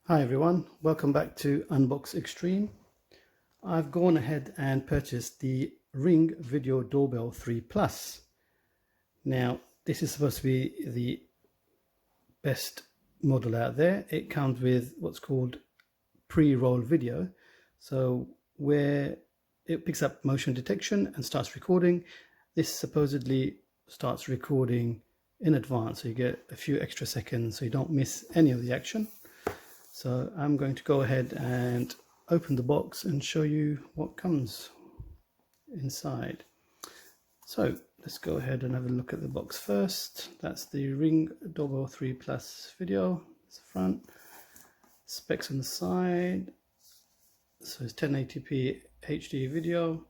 Hi everyone, welcome back to Unbox Extreme. I've gone ahead and purchased the Ring Video Doorbell 3 Plus. Now this is supposed to be the best model out there. It comes with what's called pre-roll video, so where it picks up motion detection and starts recording. This supposedly starts recording in advance, so you get a few extra seconds so you don't miss any of the action. So I'm going to go ahead and open the box and show you what comes inside. So let's go ahead and have a look at the box first. That's the Ring Doorbell 3 Plus video. It's the front. Specs on the side. So it's 1080p HD video,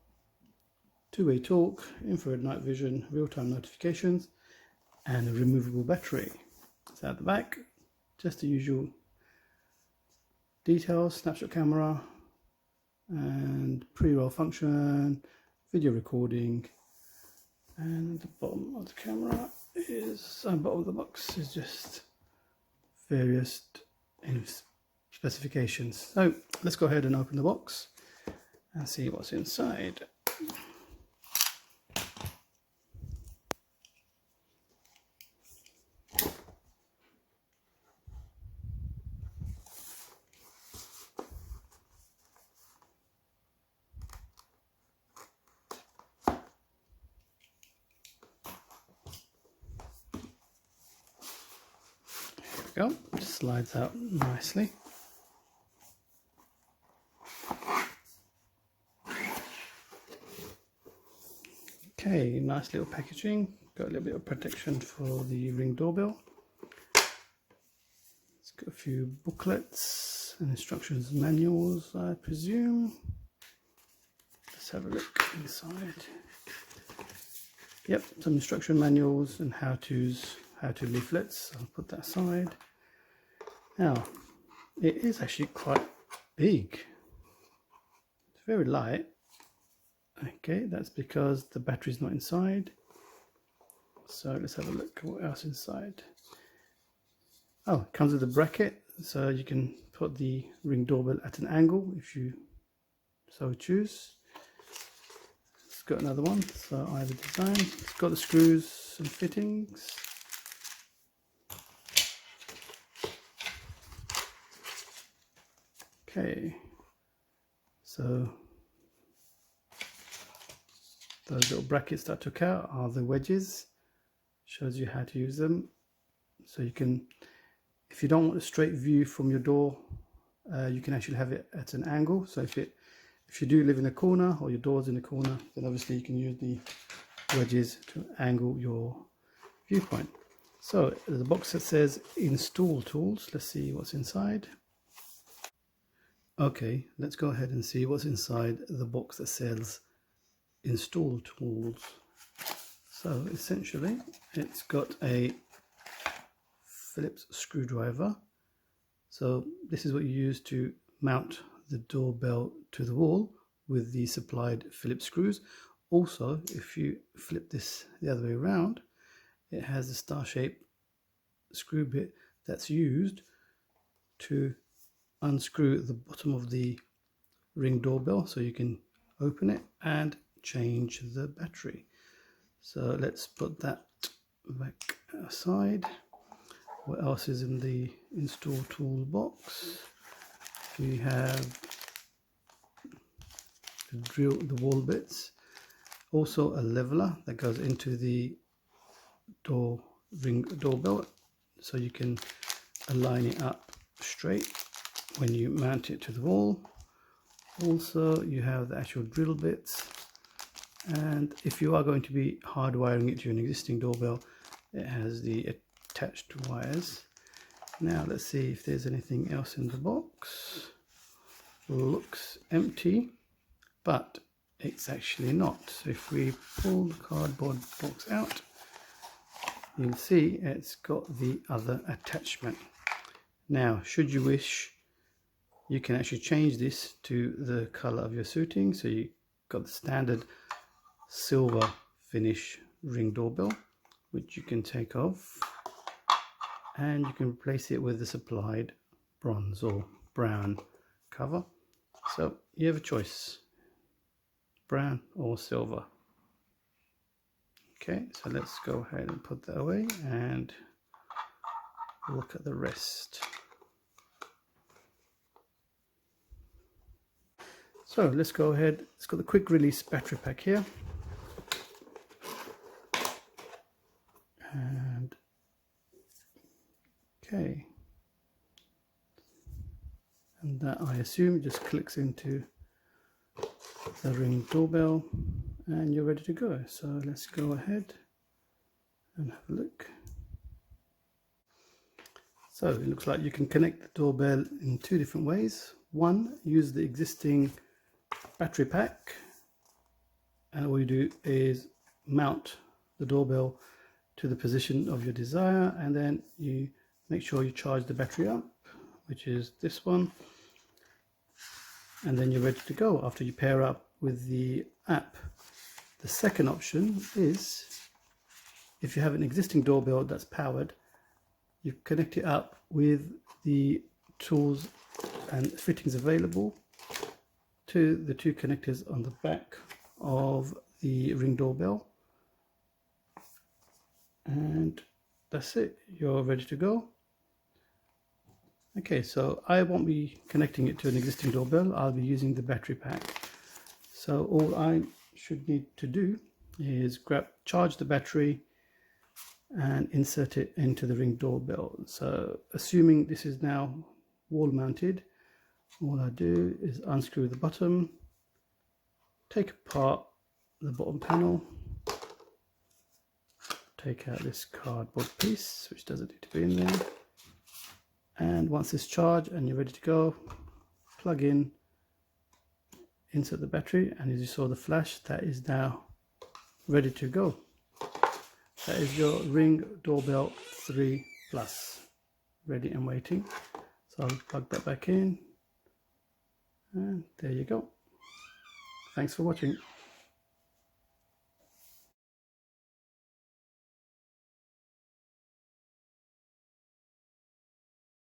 two-way talk, infrared night vision, real-time notifications, and a removable battery. It's at the back, just the usual details, snapshot camera, and pre-roll function, video recording, and the bottom of the camera is, bottom of the box is just various specifications. So let's go ahead and open the box and see what's inside. Go, just slides out nicely. Okay, nice little packaging. Got a little bit of protection for the Ring doorbell. It's got a few booklets and instructions manuals, I presume. Let's have a look inside. Yep, some instruction manuals and how-tos, how-to leaflets. I'll put that aside. Now, it is actually quite big. It's very light. Okay, that's because the battery's not inside. So let's have a look at what else inside. Oh, it comes with a bracket, so you can put the Ring doorbell at an angle if you so choose. It's got another one, so either design. It's got the screws and fittings. Okay, so those little brackets that I took out are the wedges. Shows you how to use them. So you can, if you don't want a straight view from your door, you can actually have it at an angle. So if you do live in a corner or your door's in a corner, then obviously you can use the wedges to angle your viewpoint. So there's a box that says install tools. Let's see what's inside. Okay, let's go ahead and see what's inside the box that says install tools. So essentially it's got a Phillips screwdriver. So this is what you use to mount the doorbell to the wall with the supplied Phillips screws. Also, if you flip this the other way around, it has a star-shaped screw bit that's used to unscrew the bottom of the Ring doorbell, so you can open it and change the battery. So let's put that back aside. What else is in the install tool box? We have the wall bits, also a leveler that goes into the Ring doorbell, so you can align it up straight when you mount it to the wall. Also you have the actual drill bits, and if you are going to be hardwiring it to an existing doorbell, it has the attached wires. Now let's see if there's anything else in the box. Looks empty, but it's actually not. So if we pull the cardboard box out, you'll see it's got the other attachment. Now, should you wish, you can actually change this to the color of your suiting. So you got the standard silver finish Ring doorbell, which you can take off, and you can replace it with the supplied bronze or brown cover. So you have a choice, brown or silver. Okay, so let's go ahead and put that away and look at the rest. So let's go ahead. It's got the quick release battery pack here, and okay, and that, I assume, just clicks into the Ring doorbell and you're ready to go. So let's go ahead and have a look. So it looks like you can connect the doorbell in two different ways. One, use the existing battery pack, and all you do is mount the doorbell to the position of your desire, and then you make sure you charge the battery up, which is this one, and then you're ready to go after you pair up with the app. The second option is, if you have an existing doorbell that's powered, you connect it up with the tools and fittings available to the two connectors on the back of the Ring doorbell, and that's it, you're ready to go. Okay, so I won't be connecting it to an existing doorbell, I'll be using the battery pack. So all I should need to do is charge the battery and insert it into the Ring doorbell. So assuming this is now wall mounted, all I do is unscrew the bottom, take apart the bottom panel, take out this cardboard piece which doesn't need to be in there, and once it's charged and you're ready to go, plug in, insert the battery, and as you saw the flash, that is now ready to go. That is your Ring Doorbell 3 Plus, ready and waiting. So I'll plug that back in, and there you go. Thanks for watching.